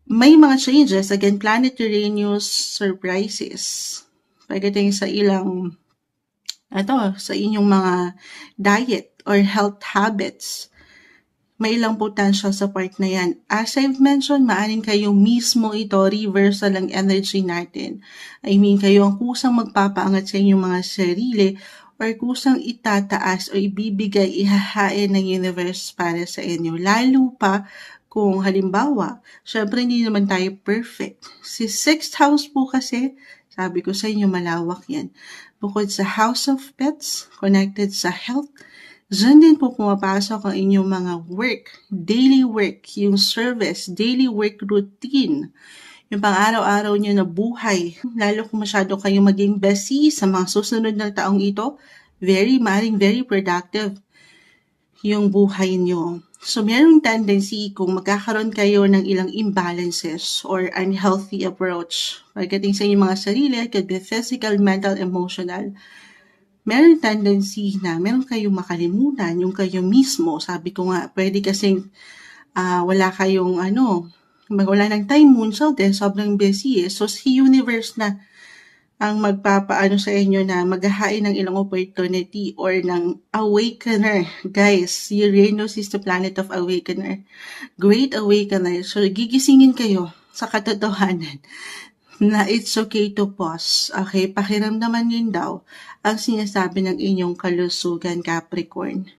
may mga changes, again, planet Uranus surprises. Pagdating sa sa inyong mga diet or health habits, may ilang potential sa part na yan. As I've mentioned, maaring kayo mismo ito, reversal ang energy natin. I mean, kayo ang kusang magpapaangat sa inyong mga sarili or kusang itataas o ibibigay, ihahain ng universe para sa inyo. Lalo pa kung halimbawa, syempre hindi naman tayo perfect. Si sixth house po kasi, sabi ko sa inyo, malawak yan. Bukod sa house of pets, connected sa health, diyan din po pumapasok ang inyong mga daily work, yung service, daily work routine, yung pang-araw-araw nyo na buhay. Lalo kung masyado kayong maging busy sa mga susunod na taong ito, very productive yung buhay nyo. So, merong tendency kung magkakaroon kayo ng ilang imbalances or unhealthy approach pagdating sa inyong mga sarili, it could be physical, mental, emotional, meron tendency na meron kayong makalimutan yung kayo mismo. Sabi ko nga, pwede kasing wala kayong wala ng time moon sobrang busy eh. So si universe na ang magpapaano sa inyo na maghahain ng ilang opportunity or ng awakener. Guys, Uranus is the planet of awakener. Great awakener. So gigisingin kayo sa katotohanan na it's okay to pause. Okay, pakiramdaman yun daw ang sinasabi ng inyong kalusugan, Capricorn.